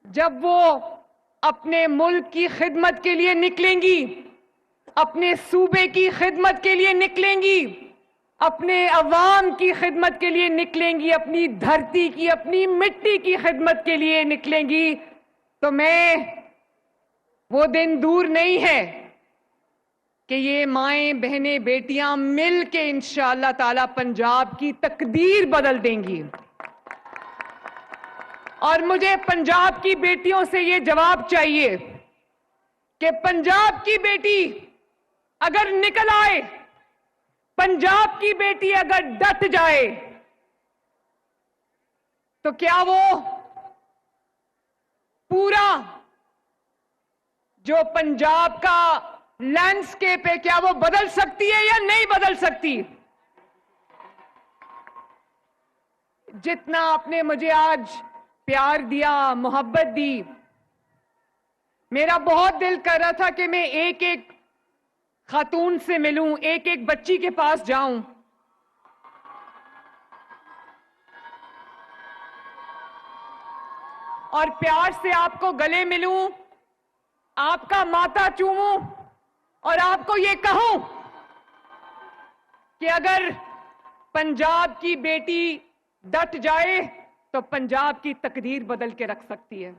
جب وہ اپنے ملک کی خدمت کے لیے نکلیں گی، اپنے صوبے کی خدمت کے لیے نکلیں گی، اپنے عوام کی خدمت کے لیے نکلیں گی، اپنی دھرتی کی، اپنی مٹی کی خدمت کے لیے نکلیں گی، تو وہ دن دور نہیں ہے کہ یہ مائیں بہنیں بیٹیاں مل کے انشاءاللہ تعالی پنجاب کی تقدیر بدل دیں گی۔ اور مجھے پنجاب کی بیٹیوں سے یہ جواب چاہیے کہ پنجاب کی بیٹی اگر نکل آئے، پنجاب کی بیٹی اگر ڈٹ جائے، تو کیا وہ پورا جو پنجاب کا لینڈسکیپ ہے کیا وہ بدل سکتی ہے یا نہیں بدل سکتی؟ جتنا آپ نے مجھے آج پیار دیا، محبت دی، میرا بہت دل کر رہا تھا کہ میں ایک ایک خاتون سے ملوں، ایک ایک بچی کے پاس جاؤں، اور پیار سے آپ کو گلے ملوں، آپ کا ماتھا چوموں، اور آپ کو یہ کہوں کہ اگر پنجاب کی بیٹی ڈٹ جائے تو پنجاب کی تقدیر بدل کے رکھ سکتی ہے۔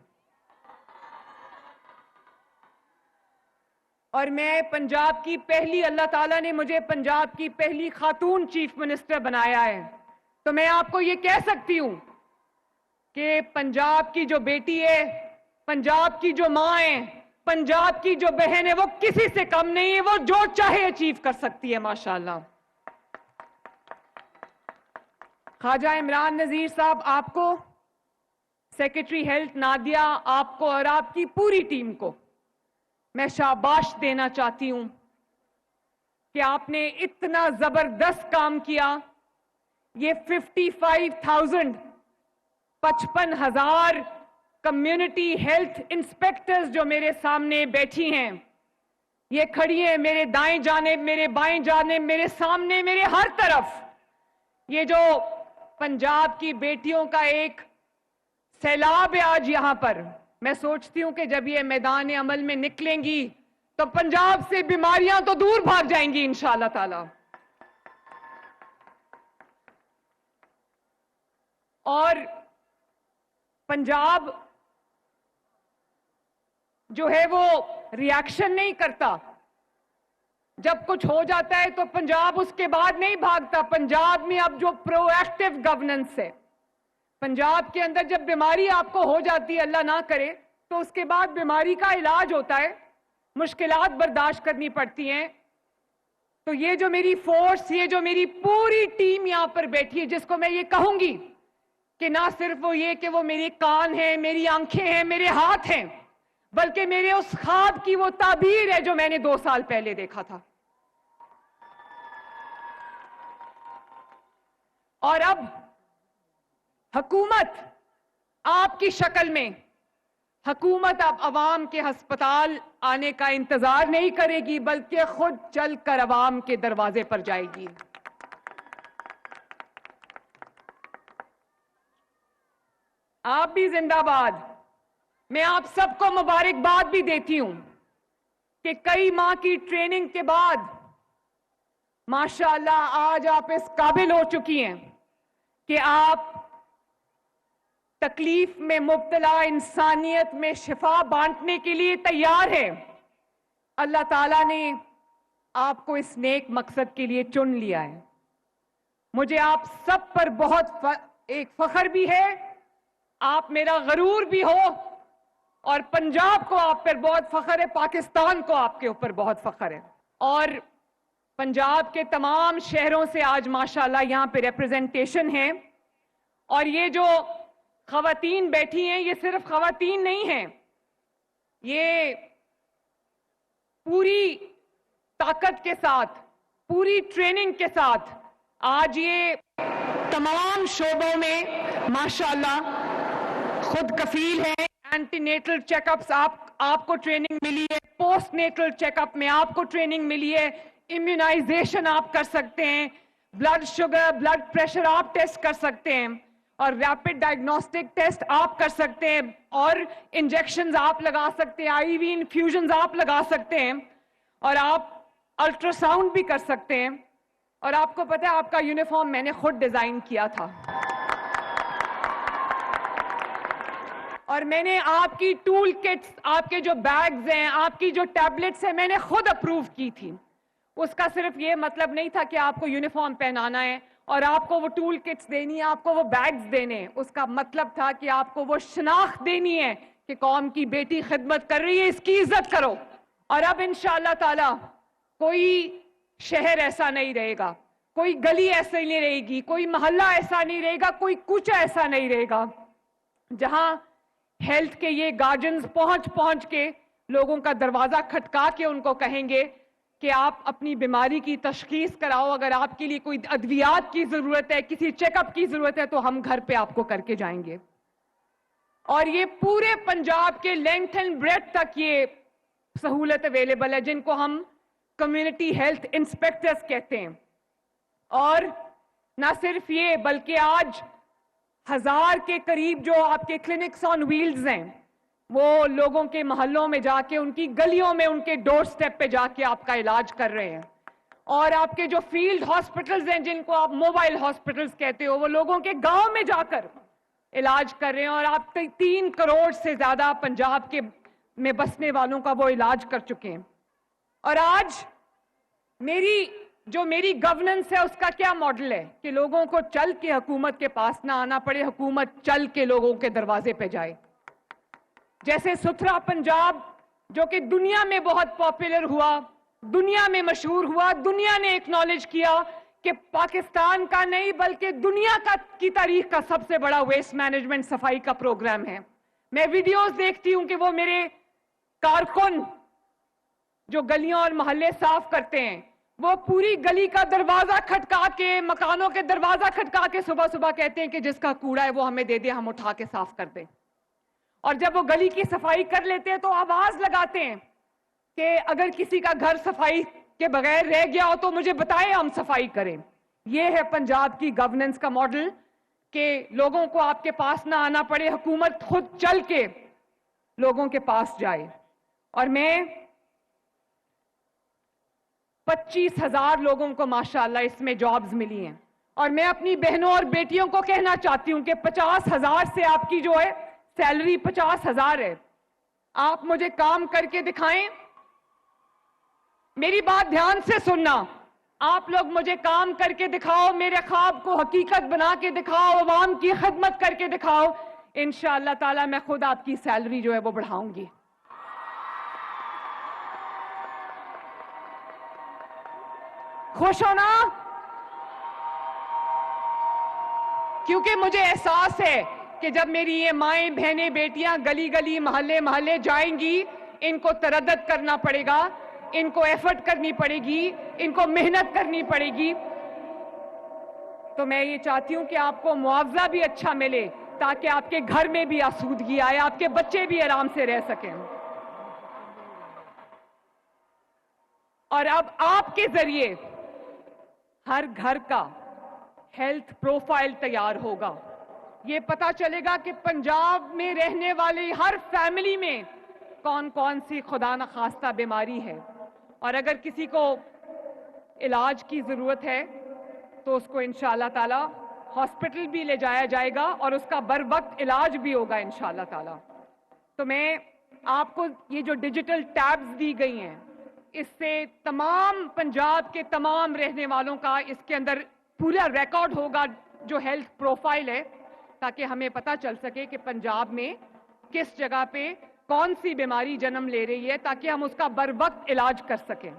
اور میں پنجاب کی پہلی، اللہ تعالیٰ نے مجھے پنجاب کی پہلی خاتون چیف منسٹر بنایا ہے، تو میں آپ کو یہ کہہ سکتی ہوں کہ پنجاب کی جو بیٹی ہے، پنجاب کی جو ماں ہے، پنجاب کی جو بہن ہے، وہ کسی سے کم نہیں ہے، وہ جو چاہے اچیو کر سکتی ہے ماشاءاللہ۔ خواجہ عمران نذیر صاحب، آپ کو، سیکرٹری ہیلتھ نادیہ، آپ کو اور آپ کی پوری ٹیم کو میں شاباش دینا چاہتی ہوں کہ آپ نے اتنا زبردست کام کیا۔ یہ 55,000 55,000 کمیونٹی ہیلتھ انسپیکٹرز جو میرے سامنے بیٹھی ہیں، یہ کھڑی ہیں میرے دائیں جانب، میرے بائیں جانب، میرے سامنے، میرے ہر طرف، یہ جو پنجاب کی بیٹیوں کا ایک سیلاب ہے آج یہاں پر۔ میں سوچتی ہوں کہ جب یہ میدان عمل میں نکلیں گی تو پنجاب سے بیماریاں تو دور بھاگ جائیں گی انشاءاللہ تعالی۔ اور پنجاب جو ہے وہ ریاکشن نہیں کرتا، جب کچھ ہو جاتا ہے تو پنجاب اس کے بعد نہیں بھاگتا۔ پنجاب میں اب جو پرو ایکٹیو گورننس ہے، پنجاب کے اندر جب بیماری آپ کو ہو جاتی ہے، اللہ نہ کرے، تو اس کے بعد بیماری کا علاج ہوتا ہے، مشکلات برداشت کرنی پڑتی ہیں۔ تو یہ جو میری فورس، یہ جو میری پوری ٹیم یہاں پر بیٹھی ہے، جس کو میں یہ کہوں گی کہ نہ صرف وہ یہ کہ وہ میری کان ہیں، میری آنکھیں ہیں، میرے ہاتھ ہیں، بلکہ میرے اس خواب کی وہ تعبیر ہے جو میں نے 2 سال پہلے دیکھا تھا۔ اور اب حکومت آپ کی شکل میں، حکومت اب عوام کے ہسپتال آنے کا انتظار نہیں کرے گی، بلکہ خود چل کر عوام کے دروازے پر جائے گی۔ آپ بھی زندہ باد۔ میں آپ سب کو مبارکباد بھی دیتی ہوں کہ کئی ماہ کی ٹریننگ کے بعد ماشاءاللہ آج آپ اس قابل ہو چکی ہیں کہ آپ تکلیف میں مبتلا انسانیت میں شفا بانٹنے کے لیے تیار ہے۔ اللہ تعالیٰ نے آپ کو اس نیک مقصد کے لیے چن لیا ہے۔ مجھے آپ سب پر بہت ایک فخر بھی ہے، آپ میرا غرور بھی ہو، اور پنجاب کو آپ پر بہت فخر ہے، پاکستان کو آپ کے اوپر بہت فخر ہے۔ اور پنجاب کے تمام شہروں سے آج ماشاءاللہ یہاں پہ ریپرزنٹیشن ہے، اور یہ جو خواتین بیٹھی ہیں یہ صرف خواتین نہیں ہیں، یہ پوری طاقت کے ساتھ، پوری ٹریننگ کے ساتھ آج یہ تمام شعبوں میں ماشاءاللہ خود کفیل ہیں۔ اینٹی نیٹل چیک اپس آپ کو ٹریننگ ملی ہے، پوسٹ نیٹل چیک اپ میں آپ کو ٹریننگ ملی ہے، امیونائزیشن آپ کر سکتے ہیں، بلڈ شوگر، بلڈ پریشر آپ ٹیسٹ کر سکتے ہیں، اور ریپڈ ڈائگنوسٹک ٹیسٹ آپ کر سکتے ہیں, اور انجیکشنز آپ لگا سکتے ہیں, آئی وی انفیوژنز آپ لگا سکتے ہیں, اور آپ الٹرا ساؤنڈ بھی کر سکتے ہیں. اور آپ کو پتہ ہے آپ کا یونیفارم میں نے خود ڈیزائن کیا تھا, اور میں نے آپ کی ٹول کٹس, آپ کے جو بیگز ہیں, آپ کی جو ٹیبلٹس ہیں, میں نے خود اپروو کی تھی. اس کا صرف یہ مطلب نہیں تھا کہ آپ کو یونیفارم پہنانا ہے اور آپ کو وہ ٹول کٹس دینی ہے, آپ کو وہ بیگز دینے. اس کا مطلب تھا کہ آپ کو وہ شناخت دینی ہے کہ قوم کی بیٹی خدمت کر رہی ہے, اس کی عزت کرو. اور اب انشاءاللہ تعالی کوئی شہر ایسا نہیں رہے گا, کوئی گلی ایسا نہیں رہے گی, کوئی محلہ ایسا نہیں رہے گا, کوئی کوچہ ایسا نہیں رہے گا جہاں ہیلتھ کے یہ گارڈینز پہنچ کے لوگوں کا دروازہ کھٹکا کے ان کو کہیں گے کہ آپ اپنی بیماری کی تشخیص کراؤ, اگر آپ کے لیے کوئی ادویات کی ضرورت ہے, کسی چیک اپ کی ضرورت ہے, تو ہم گھر پہ آپ کو کر کے جائیں گے. اور یہ پورے پنجاب کے لینتھ اینڈ بریڈتھ تک یہ سہولت اویلیبل ہے, جن کو ہم کمیونٹی ہیلتھ انسپیکٹرز کہتے ہیں. اور نہ صرف یہ, بلکہ آج 1000 کے قریب جو آپ کے کلینکس آن ویلز ہیں, وہ لوگوں کے محلوں میں جا کے, ان کی گلیوں میں, ان کے ڈور سٹیپ پہ جا کے آپ کا علاج کر رہے ہیں. اور آپ کے جو فیلڈ ہاسپٹلز ہیں, جن کو آپ موبائل ہاسپٹلز کہتے ہو, وہ لوگوں کے گاؤں میں جا کر علاج کر رہے ہیں. اور آپ 3 کروڑ سے زیادہ پنجاب کے میں بسنے والوں کا وہ علاج کر چکے ہیں. اور آج میری گورننس ہے, اس کا کیا ماڈل ہے کہ لوگوں کو چل کے حکومت کے پاس نہ آنا پڑے, حکومت چل کے لوگوں کے دروازے پہ جائے. جیسے ستھرا پنجاب جو کہ دنیا میں بہت پاپولر ہوا, دنیا میں مشہور ہوا, دنیا نے ایکنالج کیا کہ پاکستان کا نہیں بلکہ دنیا کی تاریخ کا سب سے بڑا ویسٹ مینجمنٹ صفائی کا پروگرام ہے. میں ویڈیوز دیکھتی ہوں کہ وہ میرے کارکن جو گلیاں اور محلے صاف کرتے ہیں, وہ پوری گلی کا دروازہ کھٹکا کے, مکانوں کے دروازہ کھٹکا کے صبح کہتے ہیں کہ جس کا کوڑا ہے وہ ہمیں دے دے, ہم اٹھا کے صاف کر دیں. اور جب وہ گلی کی صفائی کر لیتے ہیں تو آواز لگاتے ہیں کہ اگر کسی کا گھر صفائی کے بغیر رہ گیا ہو تو مجھے بتائیں, ہم صفائی کریں. یہ ہے پنجاب کی گورننس کا ماڈل کہ لوگوں کو آپ کے پاس نہ آنا پڑے, حکومت خود چل کے لوگوں کے پاس جائے. اور میں 25,000 لوگوں کو ماشاءاللہ اس میں جابز ملی ہیں, اور میں اپنی بہنوں اور بیٹیوں کو کہنا چاہتی ہوں کہ 50,000 سے آپ کی جو ہے سیلری 50,000 ہے. آپ مجھے کام کر کے دکھائیں, میری بات دھیان سے سننا, آپ لوگ مجھے کام کر کے دکھاؤ, میرے خواب کو حقیقت بنا کے دکھاؤ, عوام کی خدمت کر کے دکھاؤ, انشاءاللہ تعالی میں خود آپ کی سیلری جو ہے وہ بڑھاؤں گی. خوش ہو نا؟ کیونکہ مجھے احساس ہے کہ جب میری یہ مائیں, بہنیں, بیٹیاں گلی گلی, محلے جائیں گی, ان کو تردد کرنا پڑے گا, ان کو ایفرٹ کرنی پڑے گی, ان کو محنت کرنی پڑے گی. تو میں یہ چاہتی ہوں کہ آپ کو معاوضہ بھی اچھا ملے تاکہ آپ کے گھر میں بھی آسودگی آئے, آپ کے بچے بھی آرام سے رہ سکیں. اور اب آپ کے ذریعے ہر گھر کا ہیلتھ پروفائل تیار ہوگا. یہ پتا چلے گا کہ پنجاب میں رہنے والی ہر فیملی میں کون کون سی خدا نخواستہ بیماری ہے, اور اگر کسی کو علاج کی ضرورت ہے تو اس کو انشاءاللہ تعالی ہاسپٹل بھی لے جایا جائے گا, اور اس کا بر وقت علاج بھی ہوگا انشاءاللہ تعالی. تو میں آپ کو یہ جو ڈیجیٹل ٹیبز دی گئی ہیں, اس سے تمام پنجاب کے تمام رہنے والوں کا اس کے اندر پورا ریکارڈ ہوگا جو ہیلتھ پروفائل ہے, تاکہ ہمیں پتہ چل سکے کہ پنجاب میں کس جگہ پہ کون سی بیماری جنم لے رہی ہے, تاکہ ہم اس کا بر وقت علاج کر سکیں.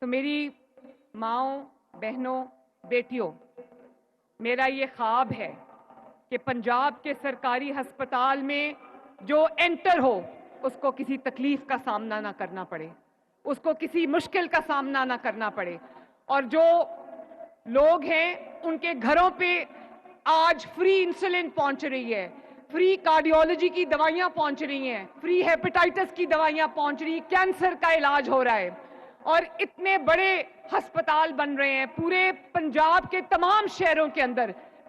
تو میری ماؤں, بہنوں, بیٹیوں, میرا یہ خواب ہے کہ پنجاب کے سرکاری ہسپتال میں جو انٹر ہو اس کو کسی تکلیف کا سامنا نہ کرنا پڑے, اس کو کسی مشکل کا سامنا نہ کرنا پڑے. اور جو لوگ ہیں ان کے گھروں پہ آج فری انسولین پہنچ رہی ہے, فری کارڈیولوجی کی دوائیاں پہنچ رہی ہیں, فری ہیپیٹائٹس کی دوائیاں پہنچ رہی ہیں, کینسر کا علاج ہو رہا ہے, اور اتنے بڑے ہسپتال بن رہے ہیں پورے پنجاب کے تمام شہروں کے اندر.